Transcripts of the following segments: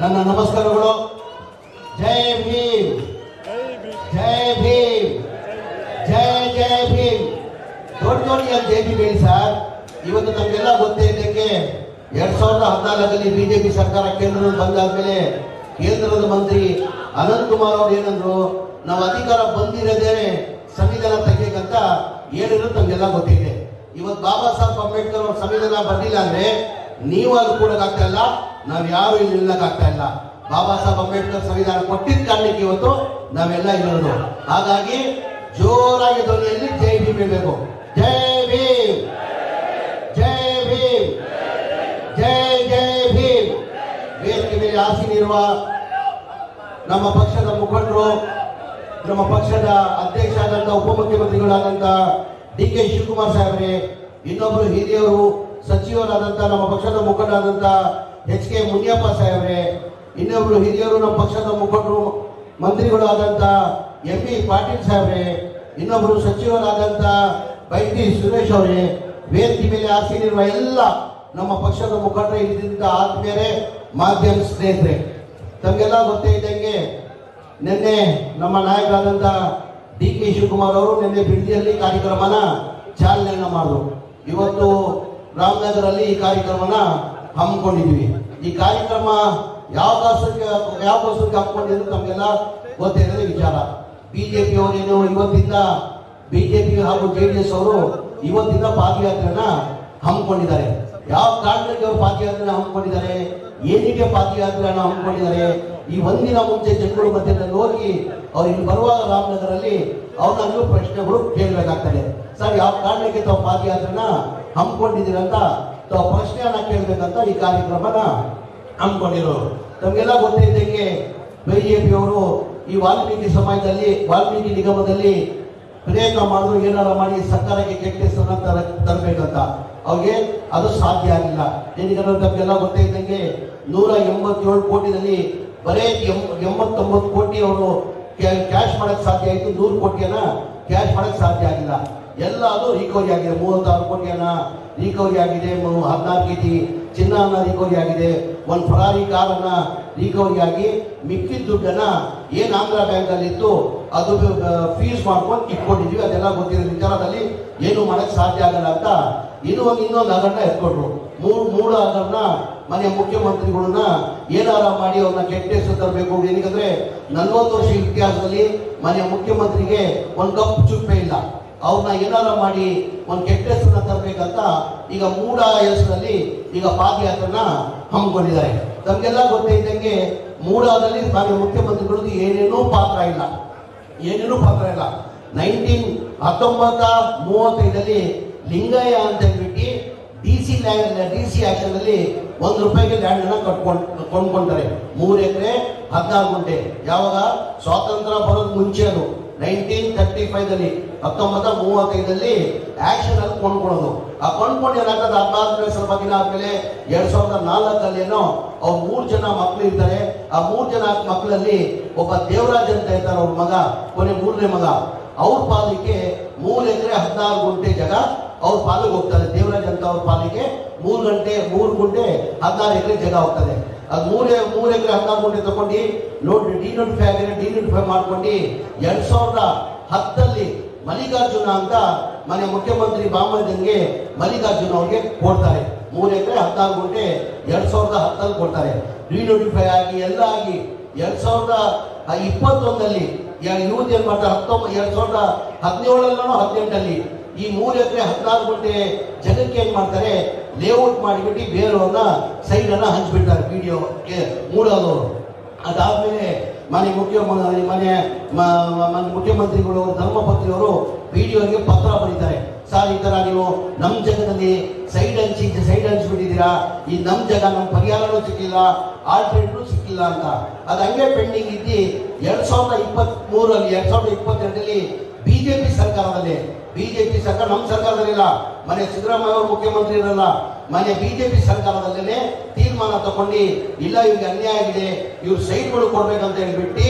ನನ್ನ ನಮಸ್ಕಾರಗಳು. ಜೈ ಭೀಮ್, ಜೈ ಭೀಮ್, ಜೈ ಜೈ ಭೀಮ್. ದೊಡ್ಡ ಜೈ ಭೀಮ್ ಹೇಳಿ ಸರ್. ಇವತ್ತು ನಮಗೆಲ್ಲ ಗೊತ್ತೇ ಇದಕ್ಕೆ 2014ರಲ್ಲಿ ಬಿಜೆಪಿ ಸರ್ಕಾರ ಕೇಂದ್ರದಲ್ಲಿ ಬಂದಾದ್ಮೇಲೆ ಕೇಂದ್ರದ ಮಂತ್ರಿ ಅನಂತ್ ಕುಮಾರ್ ಅವರು ಏನಂದ್ರು, ನಾವು ಅಧಿಕಾರ ಬಂದಿರೋದೇ ಸಂವಿಧಾನ ತೆಗೆಯಕ್ಕಂತ ಹೇಳಿರೋದು ನಮಗೆಲ್ಲ ಗೊತ್ತಿದೆ. ಇವತ್ತು ಬಾಬಾ ಸಾಹೇಬ್ ಅಂಬೇಡ್ಕರ್ ಅವ್ರ ಸಂವಿಧಾನ ಬಂದಿಲ್ಲ ಅಂದ್ರೆ ನೀವು ಅಲ್ಲಿ ಕೂಡ ಆಗ್ತಾ ಇಲ್ಲ, ನಾವ್ ಯಾರು ಇಲ್ಲಿ ನಿಲ್ಲಕ್ಕಾಗ್ತಾ ಇಲ್ಲ. ಬಾಬಾ ಸಾಹೇಬ್ ಅಂಬೇಡ್ಕರ್ ಸಂವಿಧಾನ ಕೊಟ್ಟಿದ್ದ ಕಾರಣಕ್ಕೆ ಇವತ್ತು ನಾವೆಲ್ಲ ಇರೋದು. ಹಾಗಾಗಿ ಜೋರಾಗಿ ಧ್ವನಿಯಲ್ಲಿ ಜೈ ಭೀಮ್ ಹೇಳಬೇಕು. ಜೈ ಭೀಮ್, ಜೈ ಭೀಮ್, ಜೈ ಜೈ ಭೀಮ್. ವೇದಿಕೆ ಮೇಲೆ ಆಸೀನಿರುವ ನಮ್ಮ ಪಕ್ಷದ ಮುಖಂಡರು, ನಮ್ಮ ಪಕ್ಷದ ಅಧ್ಯಕ್ಷ ಆದಂತ ಉಪಮುಖ್ಯಮಂತ್ರಿಗಳಾದಂತ DK ಶಿವಕುಮಾರ್ ಸಾಹೇಬ್ರೆ, ಇನ್ನೊಬ್ಬರು ಹಿರಿಯರು ಸಚಿವರಾದಂತ ನಮ್ಮ ಪಕ್ಷದ ಮುಖಂಡರಾದಂತ HK ಮುನಿಯಪ್ಪ ಸಾಹೇಬ್ರೆ, ಇನ್ನೊಬ್ರು ಹಿರಿಯರು ನಮ್ಮ ಪಕ್ಷದ ಮುಖಂಡರು ಮಂತ್ರಿಗಳು ಆದಂತ MP ಪಾಟೀಲ್ ಸಾಹೇಬ್ರೆ, ಇನ್ನೊಬ್ರು ಸಚಿವರಾದಂತ ಬೈಟಿ ಸುರೇಶ್ ಅವರೇ, ವೇದಿಕೆ ಮೇಲೆ ಆಸೀನಿರುವ ಎಲ್ಲ ನಮ್ಮ ಪಕ್ಷದ ಮುಖಂಡರು, ಇದ್ದಂತ ಆದ್ಮೇಲೆ ಮಾಧ್ಯಮ ಸ್ನೇಹಿತರೆ, ತಮಗೆಲ್ಲ ಗೊತ್ತೇ ಇದ್ದಂಗೆ ನಿನ್ನೆ ನಮ್ಮ ನಾಯಕರಾದಂತ DK ಶಿವಕುಮಾರ್ ಅವರು ನಿನ್ನೆ ಬಿಡದಿಯಲ್ಲಿ ಕಾರ್ಯಕ್ರಮನ ಚಾಲನೆಯನ್ನ ಮಾಡಿದ್ರು. ಇವತ್ತು ರಾಮನಗರಲ್ಲಿ ಈ ಕಾರ್ಯಕ್ರಮನ ಹಮ್ಮಿಕೊಂಡಿದ್ವಿ. ಈ ಕಾರ್ಯಕ್ರಮ ಯಾವಗೋಸ್ಕರಕ್ಕೆ ಹಮ್ಮಿಕೊಂಡಿದ್ರು ನಮಗೆಲ್ಲ ಗೊತ್ತಿರೋದೇ ವಿಚಾರ. ಬಿಜೆಪಿ ಅವರೇನು ಇವತ್ತಿಂದ ಬಿಜೆಪಿ ಹಾಗೂ JDS ಅವರು ಇವತ್ತಿಂದ ಪಾದಯಾತ್ರೆನ ಹಮ್ಮಿಕೊಂಡಿದ್ದಾರೆ. ಯಾವ ಕಾರಣಕ್ಕೆ ಅವರು ಪಾದಯಾತ್ರೆನ ಹಮ್ಮಿಕೊಂಡಿದ್ದಾರೆ, ಏನಕ್ಕೆ ಪಾದಯಾತ್ರೆನ ಹಮ್ಮಿಕೊಂಡಿದ್ದಾರೆ, ಈ ಒಂದಿನ ಮುಂಚೆ ಜನಗಳ ಮಧ್ಯದಲ್ಲಿ ಹೋಗಿ ಅವ್ರು ಇಲ್ಲಿ ಬರುವಾಗ ರಾಮನಗರಲ್ಲಿ ಅವ್ರನ್ನೂ ಪ್ರಶ್ನೆಗಳು ಕೇಳಬೇಕಾಗ್ತದೆ. ಸರ್, ಯಾವ ಕಾರಣಕ್ಕೆ ತಾವು ಪಾದಯಾತ್ರೆನ ಹಮ್ಮಿಕೊಂಡಿದ್ದೀರಂತ ತಾವು ಪ್ರಶ್ನೆಯನ್ನ ಕೇಳಬೇಕಂತ ಈ ಕಾರ್ಯಕ್ರಮನ ಹಮ್ಮಿಕೊಂಡಿರೋರು. ತಮಗೆಲ್ಲ ಗೊತ್ತಿದ್ದಂಗೆ ಬಿಜೆಪಿ ಅವರು ಈ ವಾಲ್ಮೀಕಿ ಸಮಾಜದಲ್ಲಿ, ವಾಲ್ಮೀಕಿ ನಿಗಮದಲ್ಲಿ ಪ್ರಯತ್ನ ಮಾಡಿದ್ರು, ಏನಾರ ಮಾಡಿ ಸರ್ಕಾರಕ್ಕೆ ಕೆಟ್ಟ ಹೆಸರನ್ನ ತರಬೇಕಂತ. ಅವ್ರಿಗೆ ಅದು ಸಾಧ್ಯ ಆಗಿಲ್ಲ. ಏನಿಗೆ ತಮಗೆಲ್ಲ ಗೊತ್ತೇ ಇದ್ದಂಗೆ 187 ಕೋಟಿನಲ್ಲಿ ಬರೇ 89 ಕೋಟಿ ಅವರು ಕ್ಯಾಶ್ ಮಾಡಕ್ ಸಾಧ್ಯ ಆಯಿತು. 100 ಕೋಟಿಯನ್ನ ಕ್ಯಾಶ್ ಮಾಡಕ್ ಸಾಧ್ಯ ಆಗಿಲ್ಲ. ಎಲ್ಲ ಅದು ರಿಕವರಿ ಆಗಿದೆ. 36 ಕೋಟಿಯನ್ನ ರಿಕವರಿ ಆಗಿದೆ, 14 kg ಚಿನ್ನನ ರಿಕವರಿ ಆಗಿದೆ, ಒಂದು ಫರಾರಿ ಕಾರನ್ನ ರಿಕವರಿ ಆಗಿ ಮಿಕ್ಕಿದ ದುಡ್ಡನ್ನ ಏನ್ ಆಂಧ್ರ ಬ್ಯಾಂಕ್ ಅಲ್ಲಿ ಇತ್ತು ಅದು ಫೀಸ್ ಮಾಡ್ಕೊಂಡು ಇಟ್ಕೊಂಡಿದ್ವಿ. ಅದೆಲ್ಲ ಗೊತ್ತಿರೋ ವಿಚಾರದಲ್ಲಿ ಏನು ಮಾಡಕ್ ಸಾಧ್ಯ ಆಗಲ್ಲ ಅಂತ ಇನ್ನೊಂದು ಹಗರಣ ಎತ್ಕೊಂಡ್ರು. ಮೂರು ಹಗರಣ ಮನೆಯ ಮುಖ್ಯಮಂತ್ರಿಗಳನ್ನ ಏನಾರ ಮಾಡಿ ಅವ್ರನ್ನ ಕೆಟ್ಟ ಹೆಸರು ತರಬೇಕು. ಏನಕ್ಕೆ 40 ವರ್ಷ ಇತಿಹಾಸದಲ್ಲಿ ಮನೆಯ ಮುಖ್ಯಮಂತ್ರಿಗೆ ಒಂದು ಕಪ್ಪು ಚುಪ್ಪೆ ಇಲ್ಲ. ಅವ್ರನ್ನ ಏನಾರ ಮಾಡಿ ಒಂದು ಕೆಟ್ಟ ಹೆಸರನ್ನ ತರಬೇಕಂತ ಈಗ ಮೂಢ ಹೆಸರಲ್ಲಿ ಈಗ ಪಾದಯಾತ್ರೆನ ಹಮ್ಮಿಕೊಂಡಿದ್ದಾರೆ. ನಮ್ಗೆಲ್ಲ ಗೊತ್ತೇ ಇದ್ದಂಗೆ ಮೂಢದಲ್ಲಿ ಮನೆಯ ಮುಖ್ಯಮಂತ್ರಿಗಳದ್ದು ಏನೇನೂ ಪಾತ್ರ ಇಲ್ಲ. 1935 ಲಿಂಗಯ್ಯ ಅಂತ ಹೇಳ್ಬಿಟ್ಟು DC ಆಕ್ಷನ್ ಅಲ್ಲಿ ₹1 ಲ್ಯಾಂಡ್ ಅನ್ನ ಕೊಂಡ್ಕೊಂತಾರೆ. 3 ಎಕರೆ 14 ಗುಂಟೆ. ಯಾವಾಗ ಸ್ವಾತಂತ್ರ್ಯ ಬರೋದು ಮುಂಚೆ, ಅದು 1935 1935 ಆಕ್ಷನ್ ಅಲ್ಲಿ ಕೊಂಡ್ಕೊಳ್ಳೋದು. ಆ ಕೊಂಡ್ಕೊಂಡು ಏನಾಗ್ತದೆ, 14 ಸ್ವಲ್ಪ ದಿನ ಆದ್ಮೇಲೆ 2004 ಅವ್ರು 3 ಜನ ಮಕ್ಕಳು ಇರ್ತಾರೆ. ಆ 3 ಜನ ಮಕ್ಕಳಲ್ಲಿ ಒಬ್ಬ ದೇವರಾಜ್ ಅಂತ ಇರ್ತಾರೆ, ಅವ್ರ ಮಗ, ಕೊನೆ 3ನೇ ಮಗ. ಅವ್ರ ಪಾಲಿಗೆ 3 ಎಕರೆ 14 ಗುಂಟೆ ಜಾಗ ಅವ್ರ ಪಾಲಿಗೆ ಹೋಗ್ತದೆ. ದೇವರಾಜ್ ಅಂತ ಅವ್ರ ಪಾಲಿಗೆ 3 ಗುಂಟೆ 14 ಎಕರೆ ಜಾಗ ಹೋಗ್ತದೆ. ಅದು 3 ಎಕರೆ 14 ಗುಂಟೆ ತಗೊಂಡು ಡಿನೋಟಿಫೈ ಮಾಡ್ಕೊಂಡು 2010 ಮಲ್ಲಿಕಾರ್ಜುನ ಅಂತ ಮನೆ ಮುಖ್ಯಮಂತ್ರಿ ಬಾಮಂಜನ್ಗೆ ಮಲ್ಲಿಕಾರ್ಜುನ ಅವ್ರಿಗೆ ಕೊಡ್ತಾರೆ. 3 ಎಕರೆ 14 ಗುಂಟೆ 2010 ಕೊಡ್ತಾರೆ. ಡಿನೋಟಿಫೈ ಆಗಿ ಎಲ್ಲ ಆಗಿ 2021 ಇವ್ರು ಏನ್ ಮಾಡ್ತಾರೆ, 2017 18 ಈ 3 ಎಕರೆ 14 ಗುಂಟೆ ಜನಕ್ಕೆ ಏನ್ ಮಾಡ್ತಾರೆ, ಲೇಔಟ್ ಮಾಡಿಬಿಟ್ಟು ಬೇರೆಯವ್ರನ್ನ ಸೈಡ್ ಅನ್ನ ಹಂಚ್ಬಿಡ್ತಾರೆ ವಿಡಿಯೋ ಮೂಡೋದವರು. ಅದಾದ್ಮೇಲೆ ಮನೆ ಮುಖ್ಯಮಂತ್ರಿಗಳು ಧರ್ಮಪತ್ನಿ ಅವರು ವಿಡಿಯೋಗೆ ಪತ್ರ ಬರೀತಾರೆ. ಸರ್, ಈ ತರ ನೀವು ನಮ್ಮ ಜಾಗದಲ್ಲಿ ಸೈಡ್ ಹಂಚ್ಬಿಟ್ಟಿದ್ದೀರಾ, ಈ ನಮ್ಮ ಜಾಗ ನಮ್ಮ ಪರಿಹಾರನೂ ಸಿಕ್ಕಿಲ್ಲ, ಆಲ್ಟರ್ನೇಟಿವ್ ಸಿಕ್ಕಿಲ್ಲ ಅಂತ. ಅದು ಹಂಗೆ ಪೆಂಡಿಂಗ್ ಇದ್ದು 2022 ಬಿಜೆಪಿ ಸರ್ಕಾರದಲ್ಲಿ, ಬಿಜೆಪಿ ಸರ್ಕಾರ ನಮ್ಮ ಸರ್ಕಾರದಲ್ಲಿಲ್ಲ, ಮನೆ ಸಿದ್ದರಾಮಯ್ಯ ಅವರು ಮುಖ್ಯಮಂತ್ರಿ ಇರಲ್ಲ, ಮನೆ ಬಿಜೆಪಿ ಸರ್ಕಾರದಲ್ಲೇ ತೀರ್ಮಾನ ತಗೊಂಡು ಇಲ್ಲ ಇವ್ರಿಗೆ ಅನ್ಯಾಯ ಆಗಿದೆ, ಇವ್ರು ಸೈಟ್ಗಳು ಕೊಡ್ಬೇಕಂತ ಹೇಳ್ಬಿಟ್ಟು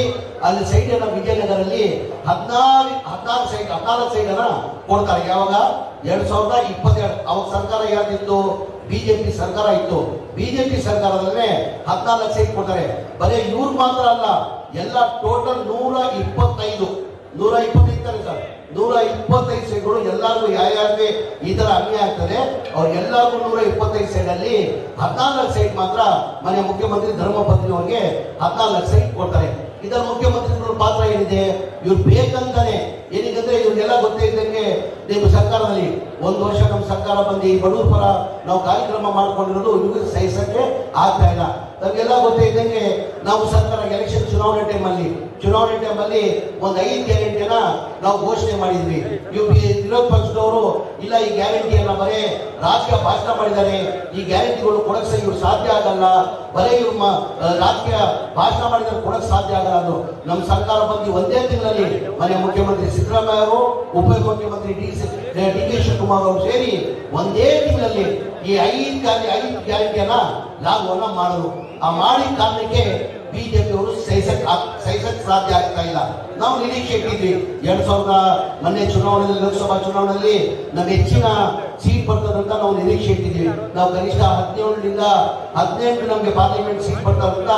ಅಲ್ಲಿ ಸೈಟ್ ಅನ್ನ ವಿಜಯನಗರಲ್ಲಿ 14 ಸೈಟ್ ಅನ್ನ ಕೊಡ್ತಾರೆ. ಯಾವಾಗ 2022 ಅವಾಗ ಸರ್ಕಾರ ಯಾವ್ದಿತ್ತು, ಬಿಜೆಪಿ ಸರ್ಕಾರ ಇತ್ತು. ಬಿಜೆಪಿ ಸರ್ಕಾರದಲ್ಲೇ 14 ಸೈಟ್ ಕೊಡ್ತಾರೆ. ಬರೀ ಇವ್ರು ಮಾತ್ರ ಅಲ್ಲ, ಎಲ್ಲ ಟೋಟಲ್ 125 ಸರ್, 125 ಸೈಟ್ಗಳು ಎಲ್ಲರಿಗೂ ಯಾರ್ಯಾರಿಗೆ ಈ ತರ ಅನ್ಯಾಯ ಆಗ್ತದೆ ಅವ್ರಿಗೆಲ್ಲರಿಗೂ 125 ಸೈಟ್ ಅಲ್ಲಿ 14 ಸೈಟ್ ಮಾತ್ರ ಮನೆ ಮುಖ್ಯಮಂತ್ರಿ ಧರ್ಮಪತ್ನಿ ಅವರಿಗೆ 14 ಸೈಟ್ ಕೊಡ್ತಾರೆ. ಇದರ ಮುಖ್ಯಮಂತ್ರಿಗಳ ಪಾತ್ರ ಏನಿದೆ? ಇವ್ರು ಬೇಕಂತಾನೆ, ಏನಕ್ಕಂದ್ರೆ ಇವ್ರಿಗೆಲ್ಲ ಗೊತ್ತೇ ಇದ್ದಂಗೆ ನಿಮ್ಮ ಸರ್ಕಾರದಲ್ಲಿ 1 ವರ್ಷ ನಮ್ಮ ಸರ್ಕಾರ ಬಂದು ಬಡವರ ಪರ ನಾವು ಕಾರ್ಯಕ್ರಮ ಮಾಡ್ಕೊಂಡಿರೋದು ಇವ್ರಿಗೆ ಸಹಿಸಕ್ಕೆ ಆಗ್ತಾ ಇಲ್ಲ. ನಮಗೆಲ್ಲ ಗೊತ್ತೇ ಇದ್ದಂಗೆ ನಾವು ಸರ್ಕಾರ ಎಲೆಕ್ಷನ್ ಚುನಾವಣೆ ಟೈಮಲ್ಲಿ ಒಂದು 5 ಗ್ಯಾರಂಟಿಯನ್ನ ನಾವು ಘೋಷಣೆ ಮಾಡಿದ್ವಿ. ವಿರೋಧ ಪಕ್ಷದವರು ಇಲ್ಲ ಈ ಗ್ಯಾರಂಟಿಯನ್ನ ಬರೇ ರಾಜಕೀಯ ಭಾಷಣ ಮಾಡಿದ್ದಾರೆ, ಈ ಗ್ಯಾರಂಟಿಗಳು ಕೊಡಕ್ಕೆ ಇವ್ರು ಸಾಧ್ಯ ಆಗಲ್ಲ, ಬರೇ ಇವ್ರು ರಾಜಕೀಯ ಭಾಷಣ ಮಾಡಿದ್ರೆ ಕೊಡಕ್ಕೆ ಸಾಧ್ಯ ಆಗಲ್ಲ ಅದು. ನಮ್ಮ ಸರ್ಕಾರ ಬಂದು ಒಂದೇ ತಿಂಗಳಲ್ಲಿ ಮನೆ ಮುಖ್ಯಮಂತ್ರಿ ಸಿದ್ದರಾಮಯ್ಯ ಅವರು, ಉಪಮುಖ್ಯಮಂತ್ರಿ ಡಿ ಕೆ ಶಿವಕುಮಾರ್ ಅವರು ಸೇರಿ ಒಂದೇ ತಿಂಗಳಲ್ಲಿ ಈ 5 ಗ್ಯಾರಂಟಿಯನ್ನ ಲಾಭವನ್ನ ಮಾಡಿದ್ರು. ಆ ಮಾಡಿದ ಕಾರಣಕ್ಕೆ ಬಿಜೆಪಿ ಅವರು ಸಹಿಸಕ್ ಸಾಧ್ಯ ಆಗ್ತಾ ಇಲ್ಲ. ನಾವು ನಿರೀಕ್ಷೆ ಇಟ್ಟಿದ್ವಿ 2000 ಮೊನ್ನೆ ಚುನಾವಣೆಯಲ್ಲಿ, ಲೋಕಸಭಾ ಚುನಾವಣೆಯಲ್ಲಿ ನಾವು ಹೆಚ್ಚಿನ ಸೀಟ್ ಬರ್ತದಂತ ನಾವು ನಿರೀಕ್ಷೆ ಇಟ್ಟಿದ್ವಿ. ನಾವು ಕನಿಷ್ಠ 17ರಿಂದ 18 ನಮ್ಗೆ ಪಾರ್ಲಿಮೆಂಟ್ ಸೀಟ್ ಬರ್ತಾರಂತ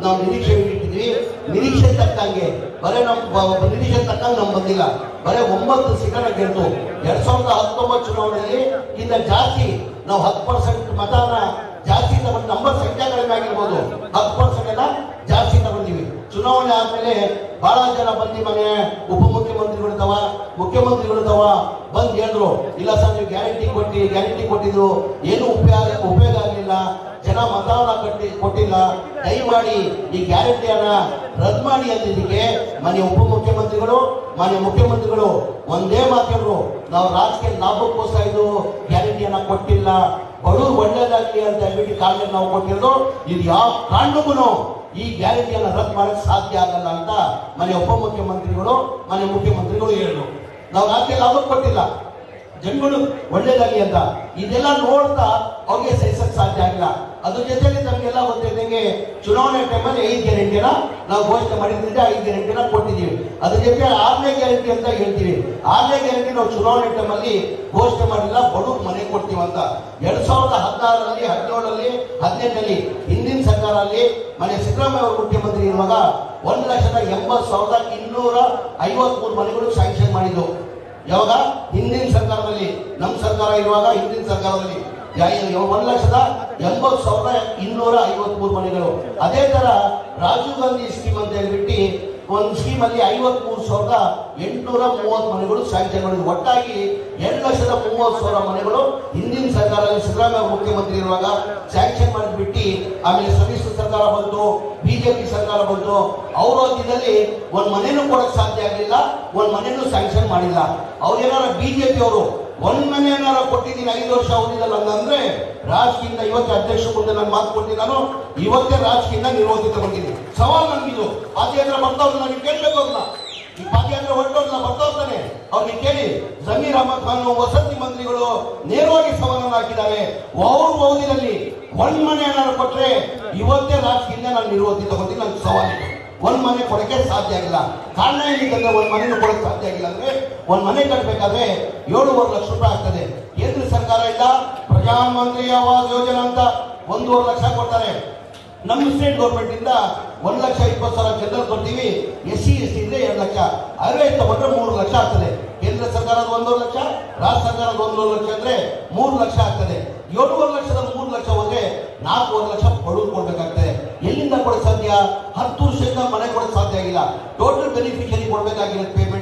ನಾವು ನಿರೀಕ್ಷೆ ಇಟ್ಟಿದ್ವಿ. ನಿರೀಕ್ಷೆ ತಕ್ಕಂಗೆ ಬರೇ ನಿರೀಕ್ಷೆ ತಕ್ಕಂಗೆ ನಮ್ಗೆ ಬಂದಿಲ್ಲ, ಬರೇ 9 ಸೀಟನ್ನ ಗೆದ್ದು 2019 ಚುನಾವಣೆಯಲ್ಲಿ ಇಂದ ಜಾಸ್ತಿ ನಾವು 10% ಮತನ ಜಾಸ್ತಿ ತಗೊಂಡು, ನಂಬರ್ ಸಂಖ್ಯೆ ಕಡಿಮೆ ಆಗಿರ್ಬೋದು, 10% ಜಾಸ್ತಿ ತಗೊಂಡಿವಿ. ಚುನಾವಣೆ ಆದ್ಮೇಲೆ ಬಹಳ ಜನ ಬಂದು ಮನೆ ಉಪಮುಖ್ಯಮಂತ್ರಿಗಳಿದ್ದಾವ, ಮುಖ್ಯಮಂತ್ರಿಗಳಿದ್ದಾವ ಬಂದು ಹೇಳಿದ್ರು ಇಲ್ಲ ಸರ್ ನೀವು ಗ್ಯಾರಂಟಿ ಕೊಟ್ಟಿದ್ರು, ಏನು ಉಪಯೋಗ ಆಗಲಿಲ್ಲ, ಜನ ಮತವನ್ನ ಕೊಟ್ಟಿಲ್ಲ, ದಯಮಾಡಿ ಈ ಗ್ಯಾರಂಟಿಯನ್ನ ರದ್ದು ಮಾಡಿ ಅಂದಿದ್ದಕ್ಕೆ ಮನೆ ಮುಖ್ಯಮಂತ್ರಿಗಳು ಒಂದೇ ಮಾತೇಳ್ರು, ನಾವು ರಾಜಕೀಯ ಲಾಭಕ್ಕೋಸ್ಕರ ಇದು ಗ್ಯಾರಂಟಿಯನ್ನ ಕೊಟ್ಟಿಲ್ಲ, ಬಡವರು ಒಳ್ಳೇದಾಗ್ಲಿ ಅಂತ ಹೇಳ್ಬಿಟ್ಟು ಕಾರಣ ನಾವು ಕೊಟ್ಟಿರೋದು, ಇದು ಯಾವ ಕಾರಣಕ್ಕೂ ಈ ಗ್ಯಾರಂಟಿಯನ್ನ ರದ್ದು ಮಾಡಕ್ಕೆ ಸಾಧ್ಯ ಆಗಲ್ಲ ಅಂತ ಮನೆ ಮುಖ್ಯಮಂತ್ರಿಗಳು ಹೇಳಿದ್ರು. ನಾವು ರಾಜಕೀಯ ಲಾಭಕ್ಕೆ ಕೊಟ್ಟಿಲ್ಲ, ಜನಗಳು ಒಳ್ಳೇದಾಗಿ ಅಂತ. ಇದೆಲ್ಲ ನೋಡ್ತಾ ಅವ್ರಿಗೆ ಸಹಿಸಕ್ ಸಾಧ್ಯ ಆಗಿಲ್ಲ. ಅದ್ರ ಜೊತೆಲಿ ನಮ್ಗೆಲ್ಲ ಗೊತ್ತಿದ್ದಂಗೆ ಚುನಾವಣೆ ಟೈಮಲ್ಲಿ 5 ಗ್ಯಾರಂಟಿನ ನಾವು ಘೋಷಣೆ ಮಾಡಿದ್ರಿಂದ 5 ಗ್ಯಾರಂಟಿನ ಕೊಟ್ಟಿದ್ದೀವಿ. ಅದ್ರ ಜೊತೆ 6ನೇ ಗ್ಯಾರಂಟಿ ಅಂತ ಹೇಳ್ತೀವಿ. 6ನೇ ಗ್ಯಾರಂಟಿ ನಾವು ಚುನಾವಣೆ ಟೈಮಲ್ಲಿ ಘೋಷಣೆ ಮಾಡಿಲ್ಲ, ಬಡವ್ರು ಮನೆ ಕೊಡ್ತೀವಿ ಅಂತ. 2016ರಲ್ಲಿ 17ರಲ್ಲಿ 18ರಲ್ಲಿ ಹಿಂದಿನ ಸರ್ಕಾರದಲ್ಲಿ ಮನೆ ಸಿದ್ದರಾಮಯ್ಯ ಅವರು ಮುಖ್ಯಮಂತ್ರಿ ಇರುವಾಗ 1,80,253 ಮನೆಗಳು ಸ್ಯಾಂಕ್ಷನ್ ಮಾಡಿದ್ದು. ಯಾವಾಗ? ಹಿಂದಿನ ಸರ್ಕಾರದಲ್ಲಿ. ನಮ್ಮ ಸರ್ಕಾರ ಇರುವಾಗ ಹಿಂದಿನ ಸರ್ಕಾರದಲ್ಲಿ 1,80,253 ಮನೆಗಳು. ಅದೇ ತರ ರಾಜೀವ್ ಗಾಂಧಿ ಸ್ಕೀಮ್ ಅಂತ ಹೇಳ್ಬಿಟ್ಟು ಒಂದು ಸ್ಕೀಮ್ ಅಲ್ಲಿ 53,830 ಮನೆಗಳು ಸ್ಯಾಂಕ್ಷನ್ ಮಾಡಿದ್ರು. ಒಟ್ಟಾಗಿ 2,30,000 ಮನೆಗಳು ಹಿಂದಿನ ಸರ್ಕಾರದಲ್ಲಿ ಸಿದ್ದರಾಮಯ್ಯ ಮುಖ್ಯಮಂತ್ರಿ ಇರುವಾಗ ಸ್ಯಾಂಕ್ಷನ್ ಮಾಡಿಬಿಟ್ಟು ಆಮೇಲೆ ಸಮ್ಮಿಶ್ರ ಸರ್ಕಾರ ಬಂತು, ಬಿಜೆಪಿ ಸರ್ಕಾರ ಬಂತು. ಅವ್ರ ಅವಧಿಯಲ್ಲಿ ಒಂದ್ ಮನೆನೂ ಕೊಡಕ್ ಸಾಧ್ಯ ಆಗಲಿಲ್ಲ, ಒಂದ್ ಮನೆನೂ ಸ್ಯಾಂಕ್ಷನ್ ಮಾಡಿಲ್ಲ. ಅವ್ರೇನಾರ ಬಿಜೆಪಿ ಅವರು ಒಂದ್ ಮನೆ ಏನಾರ ಕೊಟ್ಟಿದ್ದೀನಿ 5 ವರ್ಷ ಅವಧಿದಲ್ಲಿ ಅಂತಂದ್ರೆ ರಾಜಕೀಯದಿಂದ ಇವತ್ತು ಅಧ್ಯಕ್ಷ ಮುಂದೆ ನಾನು ಮಾತು ಕೊಟ್ಟಿದ್ದಾನು, ಇವತ್ತೇ ರಾಜಕೀಯದಿಂದ ನಿರ್ವಹಿತಗೊಂಡಿದ್ದೀನಿ. ಸವಾಲ್ ನನ್ಗಿದು. ಪಾದಯಾತ್ರೆ ಬರ್ತಾವ್ರನ್ನ ನನಗೆ ಕೇಳ್ಬೇಕು, ಅವ್ರನ್ನ ಈ ಪಾದಯಾತ್ರೆ ಹೊರಟವ್ರನ್ನ ಬರ್ತಾವ್ತಾನೆ ಅವ್ರಿಗೆ ಕೇಳಿ. ಜಮೀರ್ ಅಹಮದ್ ಖಾನ್ ವಸತಿ ಮಂತ್ರಿಗಳು ನೇರವಾಗಿ ಸವಾಲನ್ನು ಹಾಕಿದ್ದಾರೆ. ಅವ್ರ ಅವಧಿಯಲ್ಲಿ ಒಂದ್ ಮನೆ ಏನಾರು ಕೊಟ್ರೆ ಇವತ್ತೇ ರಾಜಕೀಯದಿಂದ ನಾನು ನಿರ್ವಹಿತಗೊಂಡಿದ್ದೀನಿ. ನನ್ಗೆ ಸವಾಲಿದೆ. ಒಂದ್ ಮನೆ ಕೊಡಕ್ಕೆ ಸಾಧ್ಯ ಆಗಿಲ್ಲ. ಕಾರಣ ಏನಿದೆ? ಒಂದ್ ಮನೆನೂ ಕೊಡಕ್ಕೆ ಸಾಧ್ಯ ಆಗಿಲ್ಲ ಅಂದ್ರೆ ಒಂದ್ ಮನೆ ಕಟ್ಟಬೇಕಾದ್ರೆ 7.5 ಲಕ್ಷ ರೂಪಾಯಿ ಆಗ್ತದೆ. ಕೇಂದ್ರ ಸರ್ಕಾರ ಇಲ್ಲ, ಪ್ರಧಾನ ಮಂತ್ರಿ ಆವಾಸ್ ಯೋಜನಾ ಅಂತ 1.5 ಲಕ್ಷ ಕೊಡ್ತಾರೆ. ನಮ್ಮ ಸ್ಟೇಟ್ ಗೌರ್ಮೆಂಟ್ ಇಂದ 1,20,000 ಜನರಲ್ ಕೊಡ್ತೀವಿ. SC ST ಇದ್ರೆ 2 ಲಕ್ಷ, ಅವರೇಜ್ ತಗೊಂಡ್ರೆ 3 ಲಕ್ಷ ಆಗ್ತದೆ. ಕೇಂದ್ರ ಸರ್ಕಾರದ 1.5 ಲಕ್ಷ, ರಾಜ್ಯ ಸರ್ಕಾರದ 1.5 ಲಕ್ಷ ಅಂದ್ರೆ 3 ಲಕ್ಷ ಆಗ್ತದೆ. 7.5 ಲಕ್ಷದ 3 ಲಕ್ಷ ಹೋದ್ರೆ 4.5 ಲಕ್ಷ ಬಡವರು ಕೊಡ್ಬೇಕಾಗ್ತದೆ. ಎಲ್ಲಿಂದ ಕೊಡಕ್ ಸಾಧ್ಯ? 10 ವರ್ಷದಿಂದ ಮನೆ ಕೊಡಕ್ ಸಾಧ್ಯ ಆಗಿಲ್ಲ. ಟೋಟಲ್ ಬೆನಿಫಿಷರಿ ಕೊಡ್ಬೇಕಾಗಿರೋದು ಪೇಮೆಂಟ್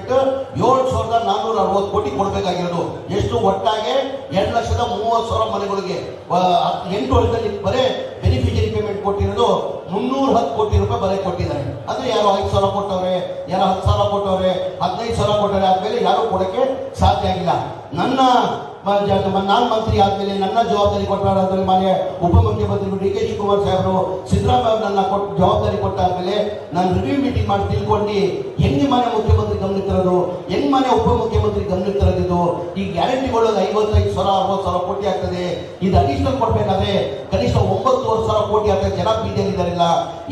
7,460 ಕೋಟಿ ಕೊಡ್ಬೇಕಾಗಿರೋದು. ಎಷ್ಟು? ಒಟ್ಟಾಗೆ 2,30,000 ಮನೆಗಳಿಗೆ 8 ವರ್ಷದಲ್ಲಿ ಬರೇ ಬೆನಿಫಿಷರಿ ಪೇಮೆಂಟ್ ಕೊಟ್ಟಿರೋದು 310 ಕೋಟಿ ರೂಪಾಯಿ ಬರೇ ಕೊಟ್ಟಿದ್ದಾರೆ. ಅಂದ್ರೆ ಯಾರು 5,000 ಕೊಟ್ಟವ್ರೆ, ಯಾರು 10,000 ಕೊಟ್ಟವ್ರೆ, 15,000 ಕೊಟ್ಟವ್ರೆ. ಆದ್ಮೇಲೆ ಯಾರು ಕೊಡಕ್ಕೆ ಸಾಧ್ಯ ಆಗಿಲ್ಲ. ನನ್ನ ನಾನು ಮಂತ್ರಿ ಆದ್ಮೇಲೆ ನನ್ನ ಜವಾಬ್ದಾರಿ ಕೊಟ್ಟಾದ್ಮೇಲೆ ಮಾನ್ಯ ಉಪಮುಖ್ಯಮಂತ್ರಿಗಳು ಡಿ ಕೆ ಶಿವಕುಮಾರ್ ಸಾಹೇಬರು ಸಿದ್ದರಾಮಯ್ಯ ನನ್ನ ಜವಾಬ್ದಾರಿ ಕೊಟ್ಟಾದ್ಮೇಲೆ ನಾನು ರಿವ್ಯೂ ಮೀಟಿಂಗ್ ಮಾಡಿ ತಿಳ್ಕೊಂಡು ಹೆಂಗೆ ಮಾನ್ಯ ಮುಖ್ಯಮಂತ್ರಿ ಗಮನಕ್ಕೆ ತರೋದು, ಹೆಂಗ್ ಮಾನ್ಯ ಉಪಮುಖ್ಯಮಂತ್ರಿ ಗಮನಕ್ಕೆ ತರೋದು, ಈ ಗ್ಯಾರಂಟಿಗಳು 55,000-60,000 ಕೋಟಿ ಆಗ್ತದೆ. ಇದು ಅಡಿಷನಲ್ ಕೊಡ್ಬೇಕಾದ್ರೆ ಕನಿಷ್ಠ 9,000 ಕೋಟಿ ಆಗ್ತದೆ. ಜನ ಬೀದಿಯಲ್ಲಿದ್ದಾರಿಲ್ಲ,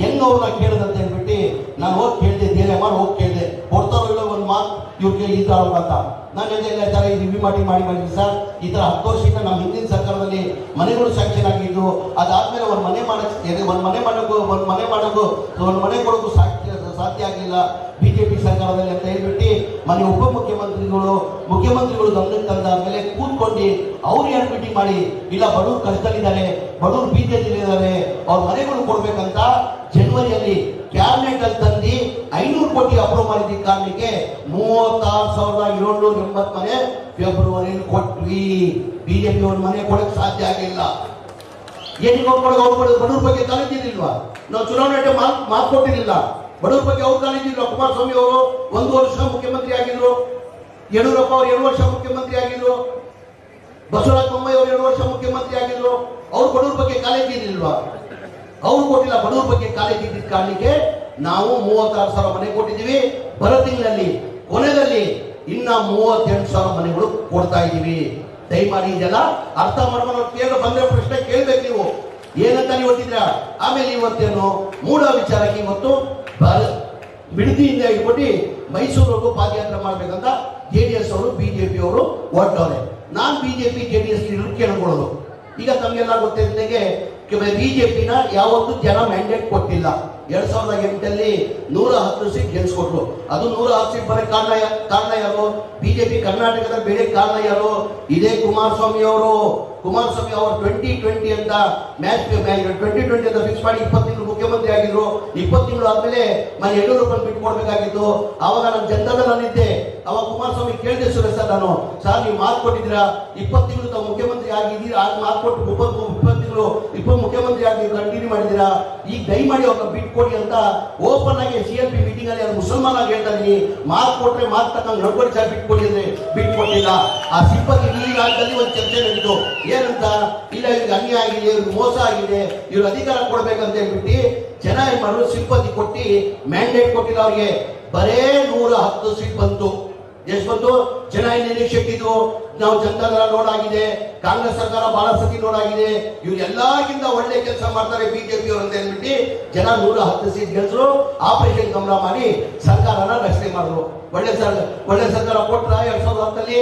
ಹೆಂಗ್ ಅವ್ರನ್ನ ಕೇಳದಂತ ಹೇಳ್ಬಿಟ್ಟು ನಾನು ಹೋಗಿ ಕೇಳಿದೆ, ಧೈರ್ಯ ಮಾಡಿ ಹೋಗಿ ಕೇಳಿದೆ. ಕೊಡ್ತಾರೋ ಇಲ್ಲ ಒಂದು ಮಾತು ಇವ್ರಿಗೆ ಈ ತರ ಅಂತ. ನಾನು ಎಲ್ಲ ತರ ರಿವ್ಯೂ ಮಾಡಿ ಮಾಡಿದ್ದೀನಿ ಸರ್. ಈ ತರ 10 ವರ್ಷದಿಂದ ನಮ್ಮ ಹಿಂದಿನ ಸರ್ಕಾರದಲ್ಲಿ ಮನೆಗಳು ಸ್ಯಾಂಕ್ಷನ್ ಆಗಿದ್ದು, ಅದಾದ್ಮೇಲೆ ಒಂದು ಮನೆ ಕೊಡೋಕು ಸಾಧ್ಯ ಆಗಲಿಲ್ಲ ಬಿಜೆಪಿ ಸರ್ಕಾರದಲ್ಲಿ ಅಂತ ಹೇಳ್ಬಿಟ್ಟು ಮನೆ ಮುಖ್ಯಮಂತ್ರಿಗಳು ಗಮನಕ್ಕೆ ತಂದಾದ್ಮೇಲೆ ಕೂತ್ಕೊಂಡು ಅವ್ರು ಏನು ಮೀಟಿಂಗ್ ಮಾಡಿ, ಇಲ್ಲ ಬಡವರು ಕಷ್ಟದಲ್ಲಿದ್ದಾರೆ, ಬಡವರು ಬೀದಿಯಲ್ಲಿದ್ದಾರೆ, ಅವ್ರ ಮನೆಗಳು ಕೊಡ್ಬೇಕಂತ ಜನವರಿಯಲ್ಲಿ ಕ್ಯಾಬಿನೆಟ್ ಅಲ್ಲಿ ತಂದು 500 ಕೋಟಿ ಅಪ್ರೂವ್ ಮಾಡಿದ ಕಾರಣಕ್ಕೆ 36,780 ಮನೆ ಫೆಬ್ರವರಿಯಲ್ಲಿ ಕೊಟ್ವಿ. ಬಿಜೆಪಿ ಅವ್ರ ಮನೆ ಕೊಡಕ್ ಸಾಧ್ಯ ಆಗಿಲ್ಲ. ಏನಿಗೆ ಬಡವ್ರ ಬಗ್ಗೆ ಕಾಳಜಿರ್ಲಿಲ್ವಾ? ನಾವು ಚುನಾವಣೆ ಮಾತು ಕೊಟ್ಟಿರಲಿಲ್ಲ. ಬಡವ್ರ ಬಗ್ಗೆ ಅವ್ರು ಕಾಳಜಿಲ್ಲ. ಕುಮಾರಸ್ವಾಮಿ ಅವರು 1 ವರ್ಷ ಮುಖ್ಯಮಂತ್ರಿ ಆಗಿದ್ರು, ಯಡಿಯೂರಪ್ಪ ಅವರು 2 ವರ್ಷ ಮುಖ್ಯಮಂತ್ರಿ ಆಗಿದ್ರು, ಬಸವರಾಜ ಬೊಮ್ಮಾಯಿ ಅವರು 2 ವರ್ಷ ಮುಖ್ಯಮಂತ್ರಿ ಆಗಿದ್ರು. ಅವ್ರು ಬಡವ್ರ ಬಗ್ಗೆ ಕಾಳಜಿ ಇರಲಿಲ್ವಾ? ಅವ್ರು ಕೊಟ್ಟಿಲ್ಲ. ಬಡವ್ರ ಬಗ್ಗೆ ಕಾಳಜಿ ಇದ್ದಿದ್ದ ಕಾರಣಕ್ಕೆ ನಾವು 36,000 ಮನೆ ಕೊಟ್ಟಿದ್ದೀವಿ. ಬರೋ ತಿಂಗಳಲ್ಲಿ ಕೊನೆಯಲ್ಲಿ ಇನ್ನ 38,000 ಮನೆಗಳು ಕೊಡ್ತಾ ಇದ್ದೀವಿ. ದಯಮಾಡಿ ಇದೆಲ್ಲ ಅರ್ಥ ಮಾಡ್ಕೊಂಡು ಕೇಳೋ ಬಂದ್ರೆ ಪ್ರಶ್ನೆ ಕೇಳ್ಬೇಕು. ನೀವು ಏನಂತ ನೀವು ಹೊಟ್ಟಿದ್ರ. ಆಮೇಲೆ ಇವತ್ತೇನು ಮೂಢ ವಿಚಾರಕ್ಕೆ ಇವತ್ತು ಬಿಡದಿಯಿಂದ ಇಟ್ಬಿಟ್ಟು ಮೈಸೂರಿಗೂ ಪಾದಯಾತ್ರೆ ಮಾಡ್ಬೇಕಂತ JDS ಅವರು ಬಿಜೆಪಿ ಅವರು ಹೊರಟವ್ರೆ. ನಾನು ಬಿಜೆಪಿ JDS ಕೇಳ್ಕೊಳ್ಳೋದು, ಈಗ ತಮಗೆಲ್ಲ ಗೊತ್ತಿದ್ದಂಗೆ ಬಿಜೆಪಿನ ಯಾವತ್ತೂ ಜನ ಮ್ಯಾಂಡೇಟ್ ಕೊಟ್ಟಿಲ್ಲ. 2008 110 ಸೀಟ್ ಗೆಲ್ಸ್ಕೊಟ್ರು. ಅದು 110 ಸೀಟ್ ಬರೋ ಕಾರಣ ಯಾರು? ಬಿಜೆಪಿ ಕರ್ನಾಟಕದ ಬೇರೆ ಕಾರಣ ಯಾರು? ಇದೇ ಕುಮಾರಸ್ವಾಮಿ ಅವರು 2020 ಅಂತ ಮ್ಯಾಚ್ 2020 ಅಂತ ಫಿಕ್ಸ್ ಮಾಡಿ 20 ತಿಂಗಳು ಮುಖ್ಯಮಂತ್ರಿ ಆಗಿದ್ರು. 20 ತಿಂಗಳು ಆದ್ಮೇಲೆ ಮನೆ ಯಡಿಯೂರಪ್ಪ ಬಿಟ್ಟು ಕೊಡ್ಬೇಕಾಗಿತ್ತು. ಅವಾಗ ನಾನು ಜನತಾದಳ ನಾನಿದ್ದೆ. ಅವಾಗ ಕುಮಾರಸ್ವಾಮಿ ಕೇಳಿದೆ, ಸುರೇಶ್ ಸರ್, ನಾನು ಸರ್ ನೀವು ಮಾತು ಕೊಟ್ಟಿದ್ದೀರಾ, 20 ತಿಂಗಳು ತಾವು ಮುಖ್ಯಮಂತ್ರಿ ಆಗಿದ್ದೀರಾ, ಆಗ ಮಾತು ಕೊಟ್ಟು 20 ತಿಂಗಳು ಮುಖ್ಯಮಂತ್ರಿ ಆಗಿ ಕಂಟಿನ್ಯೂ ಮಾಡಿದ್ದೀರಾ, ಈಗ ದಯಮಾಡಿ ಅವ್ರನ್ನ ಬಿಟ್ಟು ಕೊಡಿ ಅಂತ ಓಪನ್ ಆಗಿ CLP ಮೀಟಿಂಗ್ ಅಲ್ಲಿ ಮುಸಲ್ಮಾನ್ ಆಗಿ ಹೇಳ್ತಾ ಇದೀನಿ. ಮಾತು ಕೊಟ್ರೆ ಮಾತು ತಕ್ಕಂಗೆ ನಡ್ಕೊಂಡು ಸರ್ ಬಿಟ್ಕೊಡಿ ಅಂದ್ರೆ ಬಿಟ್ಕೊಟ್ಟಿಲ್ಲ. ಆ ಸಿಬ್ಬಂದಿ ಈ ರಾಜ್ಯದಲ್ಲಿ ಒಂದು ಚರ್ಚೆ ನಡೀತು. ಏನಂತ, ಇಲ್ಲ ಇವ್ರಿಗೆ ಅನ್ಯಾಯ ಆಗಿದೆ, ಇವ್ರಿಗೆ ಮೋಸ ಆಗಿದೆ, ಇವ್ರ ಅಧಿಕಾರ ಕೊಡ್ಬೇಕಂತ ಹೇಳ್ಬಿಟ್ಟು ಜನ ಏನ್ ಮಾಡಿದ್ರು, ಸಿಬ್ಬಂದಿ ಕೊಟ್ಟು ಮ್ಯಾಂಡೇಟ್ ಕೊಟ್ಟಿಲ್ಲ ಅವ್ರಿಗೆ. ಬರೇ 110 ಸೀಟ್ ಬಂತು. ಎಷ್ಟು ಬಂತು? ಜನ ನಿರೀಕ್ಷೆ ಇಟ್ಟಿದ್ರು. ನಾವು ಜನತಾದಳ ನೋಡಾಗಿದೆ, ಕಾಂಗ್ರೆಸ್ ಸರ್ಕಾರ ಬಹಳ ಸತಿ ನೋಡಾಗಿದೆ, ಇವ್ರು ಎಲ್ಲಕ್ಕಿಂತ ಒಳ್ಳೆ ಕೆಲಸ ಮಾಡ್ತಾರೆ ಬಿಜೆಪಿ ಅವರು ಅಂತ ಹೇಳ್ಬಿಟ್ಟು ಜನ 110 ಸೀಟ್ ಗೆಲ್ಸರು. ಆಪರೇಷನ್ ಕಮಲ ಮಾಡಿ ಸರ್ಕಾರನ ರಚನೆ ಮಾಡಿದ್ರು. ಒಳ್ಳೆ ಸರ್ಕಾರ ಕೊಟ್ರ 2010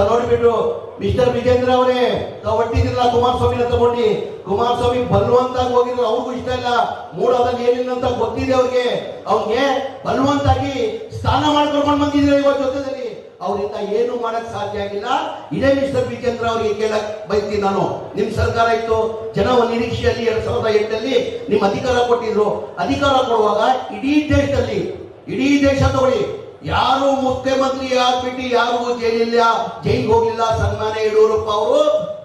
ನೋಡ್ಬಿಟ್ಟು ಮಿಸ್ಟರ್ ವಿಜೇಂದ್ರ ಅವರೇ ತಾವು ಒಟ್ಟಿದ್ದಿಲ್ಲ ಕುಮಾರಸ್ವಾಮಿನ ತಗೊಂಡು. ಕುಮಾರಸ್ವಾಮಿ ಬಲವಂತಾಗಿ ಹೋಗಿದ್ರು, ಅವ್ರಿಗೂ ಇಷ್ಟ ಇಲ್ಲ. ಮೂಡಾದಲ್ಲಿ ಏನಿಲ್ಲ ಅಂತ ಗೊತ್ತಿದೆ ಅವ್ರಿಗೆ ಬಲವಂತಾಗಿ ಸ್ನಾನ ಮಾಡ್ಕೊಂಡು ಬಂದಿದ್ರೆ ಇವತ್ತು ಜೊತೆದಲ್ಲಿ. ಅವರಿಂದ ಏನು ಮಾಡಕ್ ಸಾಧ್ಯ ಆಗಿಲ್ಲ. ಇದೇ ಮಿಸ್ಟರ್ ವಿಜೇಂದ್ರ ಅವರಿಗೆ ಕೇಳಕ್ ಬಯಸ್ತೀನಿ ನಾನು. ನಿಮ್ ಸರ್ಕಾರ ಇತ್ತು, ಜನ ಒಂದು ನಿರೀಕ್ಷೆಯಲ್ಲಿ 2008 ನಿಮ್ ಅಧಿಕಾರ ಕೊಟ್ಟಿದ್ರು. ಅಧಿಕಾರ ಕೊಡುವಾಗ ಇಡೀ ದೇಶ ತಗೊಳ್ಳಿ, ಯಾರು ಮುಖ್ಯಮಂತ್ರಿ ಆಗ್ಬಿಟ್ಟು ಯಾರು ಜೈಲಿಗೆ ಹೋಗ್ಲಿಲ್ಲ. ಸನ್ಮಾನ್ಯ ಯಡಿಯೂರಪ್ಪ ಅವರು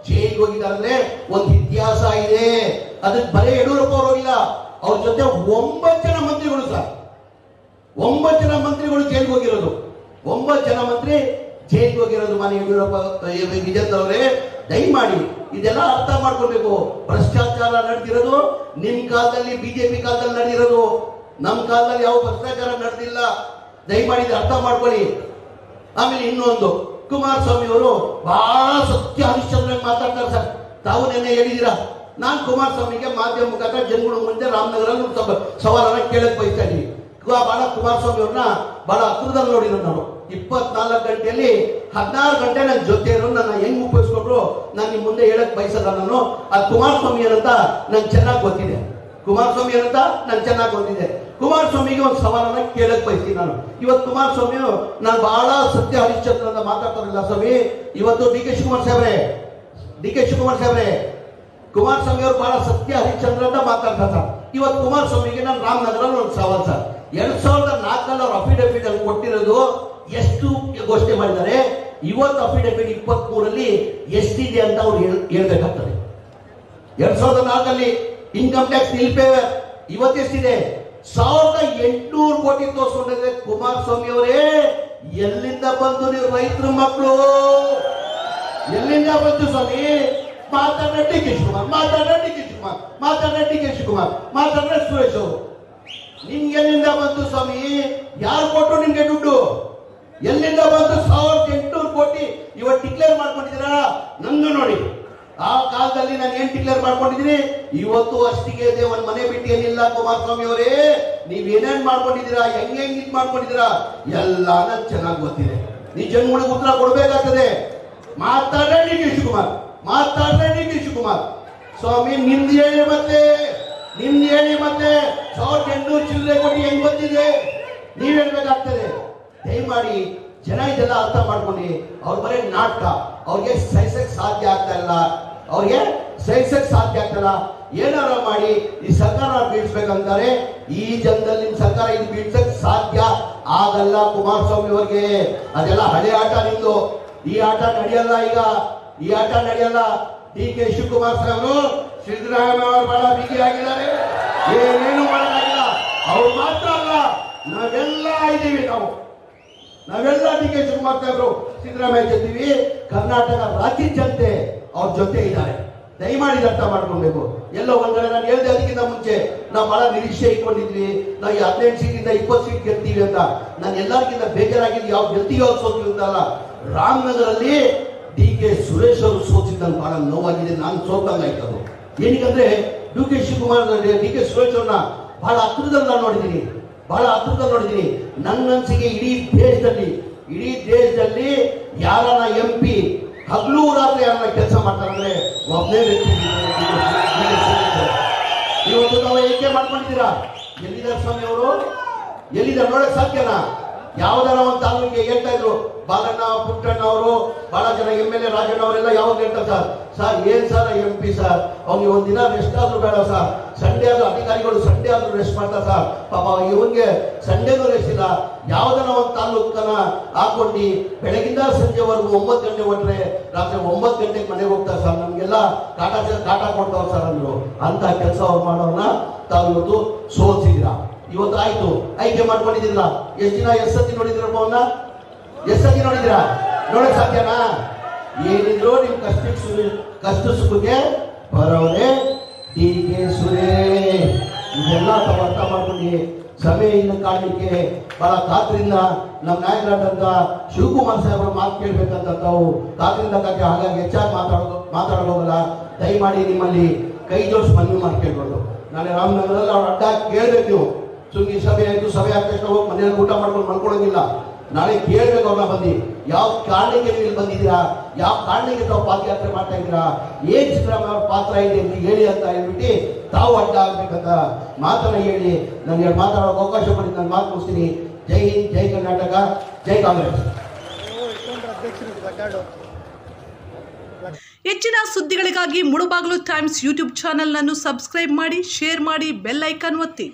ಜೈಲಿಗೆ ಹೋಗಿದ್ದಾರೆ. ಒಂದು ಇತಿಹಾಸ ಇದೆ. ಅದಕ್ಕೆ ಬರೀ ಯಡಿಯೂರಪ್ಪ ಅವರು ಹೋಗಿಲ್ಲ, ಅವ್ರ ಜೊತೆ 9 ಜನ ಮಂತ್ರಿಗಳು ಸರ್, 9 ಜನ ಮಂತ್ರಿಗಳು ಜೈಲಿಗೆ ಹೋಗಿರೋದು. 9 ಜನ ಮಂತ್ರಿ ಜೈಲಿಗೆ ಹೋಗಿರೋದು. ಮಾನ್ಯ ಯಡಿಯೂರಪ್ಪ ವಿಜೇಂದ್ರ ಅವರೇ ದಯಮಾಡಿ ಇದೆಲ್ಲ ಅರ್ಥ ಮಾಡ್ಕೊಳ್ಬೇಕು. ಭ್ರಷ್ಟಾಚಾರ ನಡೆದಿರೋದು ನಿಮ್ ಕಾಲದಲ್ಲಿ, ಬಿಜೆಪಿ ಕಾಲದಲ್ಲಿ ನಡೆದಿರೋದು. ನಮ್ ಕಾಲದಲ್ಲಿ ಯಾವ ಭ್ರಷ್ಟಾಚಾರ ನಡೆದಿಲ್ಲ. ದಯಮಾಡಿ ಅರ್ಥ ಮಾಡ್ಕೊಳ್ಳಿ. ಆಮೇಲೆ ಇನ್ನೊಂದು, ಕುಮಾರಸ್ವಾಮಿ ಅವರು ಬಹಳ ಸತ್ಯ ಹರಿಶ್ಚಂದ್ರ ಮಾತಾಡ್ತಾರೆ ಸರ್. ತಾವು ನೆನ್ನೆ ಹೇಳಿದೀರಾ. ನಾನು ಕುಮಾರಸ್ವಾಮಿಗೆ ಮಾಧ್ಯಮ ಮುಖಾಂತರ ಜನಗಳ ಮುಂದೆ ರಾಮನಗರಲ್ಲಿ ಸವಾಲನ್ನ ಕೇಳಕ್ ಬಯಸ್ತಾ ಇದ್ದೀನಿ. ಬಹಳ ಕುಮಾರಸ್ವಾಮಿ ಅವ್ರನ್ನ ಬಹಳ ಹತ್ರದಲ್ಲಿ ನೋಡಿದ್ರು ನಾನು. 24 ಗಂಟೆಯಲ್ಲಿ 16 ಗಂಟೆ ನನ್ನ ಜೊತೆ ಇರೋ ನನ್ನ ಹೆಂಗ್ ಉಪಯೋಗಿಸ್ಕೊಂಡ್ರು ನಾನು ನಿಮ್ ಮುಂದೆ ಹೇಳಕ್ ಬಯಸಲ್ಲ. ನಾನು ಆ ಕುಮಾರಸ್ವಾಮಿ ಏನಂತ ನಂಗೆ ಚೆನ್ನಾಗಿ ಗೊತ್ತಿದೆ. ಕುಮಾರಸ್ವಾಮಿಗೆ ಒಂದು ಸವಾಲನ್ನ ಕೇಳಕ್ ಬಯಸ್ತೀನಿ ನಾನು. ಇವತ್ತು ಕುಮಾರಸ್ವಾಮಿ ನಾನು ಬಹಳ ಸತ್ಯ ಹರಿಶ್ಚಂದ್ರ ಅಂತ ಮಾತಾಡ್ತಾರಿಲ್ಲ ಸ್ವಾಮಿ. ಇವತ್ತು ಡಿ ಕೆ ಶಿವಕುಮಾರ್ ಸಾಹೇಬ್ರೆ ಕುಮಾರಸ್ವಾಮಿ ಅವರು ಬಹಳ ಸತ್ಯ ಹರಿಶ್ಚಂದ್ರ ಅಂತ ಮಾತಾಡ್ತಾರೆ ಸರ್. ಇವತ್ತು ಕುಮಾರಸ್ವಾಮಿಗೆ ನಾನು ರಾಮನಗರಲ್ಲಿ ಒಂದು ಸವಾಲ್ ಸರ್. 2004 ಅವ್ರು ಅಫಿಡವಿಟ್ ಅಲ್ಲಿ ಕೊಟ್ಟಿರೋದು ಎಷ್ಟು ಘೋಷಣೆ ಮಾಡಿದ್ದಾರೆ. ಇವತ್ತು ಅಫಿಡವಿಟ್ 23 ಎಷ್ಟಿದೆ ಅಂತ ಅವ್ರು ಹೇಳ್ಬೇಕಾಗ್ತದೆ. 2004 ಇನ್ಕಮ್ ಟ್ಯಾಕ್ಸ್ ನಿಲ್ಪೇವರ್ ಇವತ್ತೆಷ್ಟಿದೆ? 1800 ಕೋಟಿ ಎಲ್ಲಿಂದ ಬಂತು ಸ್ವಾಮಿ? ಮಾತಾಡ್ರೆ ಡಿ ಕೆ ಶಿವಕುಮಾರ್, ಮಾತಾಡ್ರೆ ಡಿ ಕೆ ಶಿವಕುಮಾರ್, ಮಾತಾಡ್ರೆ ಡಿ ಕೆ ಶಿವಕುಮಾರ್, ಮಾತಾಡ್ರೆ ಸುರೇಶ್ ಅವರು. ನಿಮ್ಗೆ ಎಲ್ಲಿಂದ ಬಂತು ಸ್ವಾಮಿ? ಯಾರು ಕೊಟ್ಟರು ನಿಮ್ಗೆ ದುಡ್ಡು? ಎಲ್ಲಿಂದ ಬಂತು? 1800 ಕೋಟಿ ಇವತ್ತು ಡಿಕ್ಲೇರ್ ಮಾಡ್ಕೊಂಡಿದ್ದೀರಾ? ನಂದು ನೋಡಿ, ಆ ಕಾಲದಲ್ಲಿ ನಾನು ಏನ್ ಡಿಕ್ಲೇರ್ ಮಾಡ್ಕೊಂಡಿದ್ದೀನಿ, ಇವತ್ತು ಅಷ್ಟಿಗೆ ಇದೆ. ಒಂದ್ ಮನೆ ಬಿಟ್ಟು ಏನಿಲ್ಲ ಕುಮಾರಸ್ವಾಮಿ ಅವರೇ. ನೀವ್ ಏನೇನ್ ಮಾಡ್ಕೊಂಡಿದ್ದೀರಾ, ಹೆಂಗ್ ಇದ್ ಮಾಡ್ಕೊಂಡಿದ್ದೀರಾ ಎಲ್ಲಾನ ಚೆನ್ನಾಗಿ ಗೊತ್ತಿದೆ. ನೀವ್ ಜನಗಳಿಗೆ ಉತ್ತರ ಕೊಡ್ಬೇಕಾಗ್ತದೆ. ಮಾತಾಡ್ರೆ ಡಿ ಕೆ ಶಿವಕುಮಾರ್, ಮಾತಾಡ್ರೆ ಡಿ ಕೆ ಶಿವಕುಮಾರ್. ಸ್ವಾಮಿ ನಿಮ್ದು ಹೇಳಿ ಮತ್ತೆ, ನಿಮ್ದು ಹೇಳಿ ಮತ್ತೆ. 1800 ಚಿಲ್ಲರೆ ಕೋಟಿ ಹೆಂಗ್ ಬಂದಿದೆ ನೀವ್ ಹೇಳ್ಬೇಕಾಗ್ತದೆ. ದಯಮಾಡಿ ಜನ ಇದೆಲ್ಲ ಅರ್ಥ ಮಾಡ್ಕೊಂಡು, ಅವ್ರ ಬರೀ ನಾಟಕ, ಅವ್ರಿಗೆ ಸಹಿಸಕ್ ಸಾಧ್ಯ ಆಗ್ತಾ ಇಲ್ಲ, ಅವ್ರಿಗೆ ಸಹಿಸಕ್ ಸಾಧ್ಯ ಆಗ್ತಲ್ಲ. ಏನಾರ ಮಾಡಿ ಈ ಸರ್ಕಾರ ಬೀಳ್ಸ್ಬೇಕಂತಾರೆ. ಈ ಜನದಲ್ಲಿ ನಿಮ್ ಸರ್ಕಾರ ಇದು ಬೀಳ್ಸಕ್ ಸಾಧ್ಯ ಆಗಲ್ಲ ಕುಮಾರಸ್ವಾಮಿ ಅವ್ರಿಗೆ. ಅದೆಲ್ಲ ಹಳೆ ಆಟ ನಿಮ್ದು. ಈ ಆಟ ನಡೆಯಲ್ಲ. ಈಗ ಈ ಆಟ ನಡೆಯಲ್ಲ. ಡಿ ಕೆ ಶಿವಕುಮಾರ್ ಸಾಹೇಬರು ಸಿದ್ದರಾಮಯ್ಯ ಅವರು ಬಹಳ ಬಿಗಿಯಾಗಿದ್ದಾರೆ. ಏನೇನು ಮಾಡೋಕ್ಕಾಗಿಲ್ಲ. ಅವ್ರು ಮಾತ್ರ ಅಲ್ಲ, ನಾವೆಲ್ಲ ಇದ್ದೀವಿ. ನಾವೆಲ್ಲ ಡಿ ಕೆ ಶಿವಕುಮಾರ್ ಸಾಹೇಬರು ಸಿದ್ದರಾಮಯ್ಯ ಜೊತೆವಿ. ಕರ್ನಾಟಕ ರಾಜ್ಯ ಜನತೆ ಅವ್ರ ಜೊತೆ ಇದ್ದಾರೆ. ದಯಮಾಡಿ ಅರ್ಥ ಮಾಡ್ಕೊಳ್ಬೇಕು. ಎಲ್ಲೋ ಒಂದ್ ಕಡೆ ನಾನು ಹೇಳಿದೆ, ಅದಕ್ಕಿಂತ ಮುಂಚೆ ನಾವು ಬಹಳ ನಿರೀಕ್ಷೆ ಇಟ್ಕೊಂಡಿದ್ವಿ, ನಾವು 18 ಸೀಟಿಂದ 20 ಸೀಟ್ ಗೆಲ್ತೀವಿ ಅಂತ. ನಾನು ಎಲ್ಲರಿಗಿಂತ ಬೇಜಾರಾಗಿದ್ದು ಯಾವ ಗೆಲ್ತೀವಿ ಅವ್ರು ಸೋತೀವಿ ಅಂತಲ್ಲ. ರಾಮನಗರಲ್ಲಿ ಡಿ ಕೆ ಸುರೇಶ್ ಅವರು ಸೋತಿದ್ದಂಗೆ ಬಹಳ ನೋವಾಗಿದೆ. ನಾನು ಸೋತಂಗಾಯ್ತದು. ಏನಕ್ಕಂದ್ರೆ D K Shivakumar, D K Suresh ಅವ್ರನ್ನ ಬಹಳ ಹತ್ರದಲ್ಲಿ ನಾನು ನೋಡಿದ್ದೀನಿ, ಬಹಳ ಹತ್ರದಲ್ಲಿ ನೋಡಿದ್ದೀನಿ. ನನ್ನ ಅನ್ಸಿಗೆ ಇಡೀ ದೇಶದಲ್ಲಿ ಯಾರನ್ನ MP ಹಗಲು ರಾತ್ರಿ ಯಾರನ್ನ ಕೆಲಸ ಮಾಡ್ತಾರಂದ್ರೆ ಒಬ್ಬನೇ ವ್ಯಕ್ತಿ. ಇವತ್ತು ನಾವು ಏಕೆ ಮಾಡ್ಕೊಂಡಿದ್ದೀರಾ? ಎಲ್ಲಿದ್ದಾರೆ ಸ್ವಾಮಿ ಅವರು? ಎಲ್ಲಿದ್ದಾರೆ ನೋಡಕ್ ಸಾಧ್ಯನಾ? ಯಾವ್ದಾರ ಒಂದು ತಾಲೂಕಿಗೆ ಹೇಳ್ತಾ ಇದ್ರು, ಬಾಲಣ್ಣ ಪುಟ್ಟಣ್ಣ ಅವರು, ಬಹಳ ಜನ MLA ರಾಜಣ್ಣ ಅವರೆಲ್ಲ ಯಾವಾಗ ಹೇಳ್ತಾರೆ, ಸರ್ ಏನ್ ಸರ್ MP ಸರ್, ಅವ್ನಿಗೆ ಒಂದಿನ ರೆಸ್ಟ್ ಆದ್ರೂ ಬೇಡ ಸರ್, ಸಂಡೇ ಆದ್ರೂ ಅಧಿಕಾರಿಗಳು ಸಂಡೇ ಆದ್ರೂ ರೆಸ್ಟ್ ಮಾಡ್ತಾರೆ ಸರ್, ಪಾಪ ಇವನ್ಗೆ ಸಂಡೇನೂ ರೆಸ್ಟ್ ಇಲ್ಲ. ಯಾವ್ದಾರ ಒಂದು ತಾಲೂಕನ್ನ ಹಾಕೊಂಡು ಬೆಳಗಿಂದ ಸಂಜೆವರೆಗೂ 9 ಗಂಟೆ ಹೊಟ್ರೆ ರಾತ್ರಿ 9 ಗಂಟೆಗೆ ಮನೆಗೆ ಹೋಗ್ತಾರೆ ಸರ್, ನಮ್ಗೆಲ್ಲ ಕಾಟ ಕೊಡ್ತಾವ್ ಸರ್ ಅಂದ್ರು. ಅಂತ ಕೆಲಸ ಅವ್ರು ಮಾಡೋರ್ನ ತಾವು ಇವತ್ತು ಸೋಲ್ಸಿದ್ದೀರಾ. ಇವತ್ತು ಆಯ್ತು, ಆಯ್ಕೆ ಮಾಡ್ಕೊಂಡಿದ್ದೀರಾ. ಎಷ್ಟು ದಿನ ಎಸ್ಸತಿ ನೋಡಿದ್ರಪ್ಪ ಅವನ್ನ? ಎಸ್ಸತಿ ನೋಡಿದಿರಾ? ನೋಡಕ್ ಸಾಧ್ಯನಾ? ಏನಿದ್ರು ನಿಮ್ ಕಷ್ಟ ಸುಖಕ್ಕೆ ಬರೋರೆ ಡಿ ಕೆ ಸುರೇಶ್. ಇದೆಲ್ಲ ತಾವು ಅರ್ಥ ಮಾಡ್ಕೊಂಡು ಸಭೆಯಿಂದ ಕಾಣಲಿಕ್ಕೆ ಬಹಳ ಕಾತ್ರಿಂದ ನಮ್ಮ ನಾಯಕರಾದಂತ ಶಿವಕುಮಾರ್ ಸಾಹೇಬರು ಮಾತು ಕೇಳ್ಬೇಕಂತ ತಾವು ಕಾತ್ರಿಂದ ಕಾಕೆ. ಹಾಗಾಗಿ ಹೆಚ್ಚಾಗಿ ಮಾತಾಡೋಲ್ಲ. ದಯಮಾಡಿ ನಿಮ್ಮಲ್ಲಿ ಕೈ ಜೋಡಿಸಿ ಮನವಿ ಮಾಡಿ ಕೇಳ್ಬೋದು. ನಾಳೆ ರಾಮನಗರದಲ್ಲಿ ಅವ್ರು ಅಡ್ಡ ಕೇಳ್ಬೇಕು. ನೀವು ಸುಮ್ಮನೆ ಸಭೆ ಆಯ್ತು, ಸಭೆ ಆದ ತಕ್ಷಣ ಹೋಗಿ ಮನೆಯಲ್ಲಿ ಊಟ ಮಾಡ್ಕೊಂಡು ಮಲ್ಕೊಳ್ಳೋಂಗಿಲ್ಲ. ನಾಳೆ ಕೇಳ್ಬೇಕು ಅವ್ರನ್ನ ಬಂದು, ಯಾವ ಕಾರಣಕ್ಕೆ ನೀವು ಇಲ್ಲಿ ಬಂದಿದ್ದೀರಾ, ಯಾವ ಕಾರಣಕ್ಕೆ ತಾವು ಪಾದಯಾತ್ರೆ ಮಾಡ್ತಾ ಇದ್ದೀರಾ, ಏನ್ ಸಿದ್ದರಾಮಯ್ಯ ಅವ್ರ ಪಾತ್ರ ಇದೆ ಅಂತ ಹೇಳಿ ಅಂತ ಹೇಳ್ಬಿಟ್ಟು ತಾವು ಅಡ್ಡ ಆಗ್ಬೇಕಂತ ಮಾತನ್ನ ಹೇಳಿ ನನಗೆ ಮಾತಾಡೋಕೆ ಅವಕಾಶ ಕೊಡಿ. ನಾನು ಮಾತು ಮುಗಿಸ್ತೀನಿ. ಜೈ ಹಿಂದ್, ಜೈ ಕರ್ನಾಟಕ, ಜೈ ಕಾಂಗ್ರೆಸ್. ಹೆಚ್ಚಿನ ಸುದ್ದಿಗಳಿಗಾಗಿ ಮುಳುಬಾಗಿಲು ಟೈಮ್ಸ್ ಯೂಟ್ಯೂಬ್ ಚಾನೆಲ್ ಅನ್ನು ಸಬ್ಸ್ಕ್ರೈಬ್ ಮಾಡಿ, ಶೇರ್ ಮಾಡಿ, ಬೆಲ್ ಐಕಾನ್ ಒತ್ತಿ.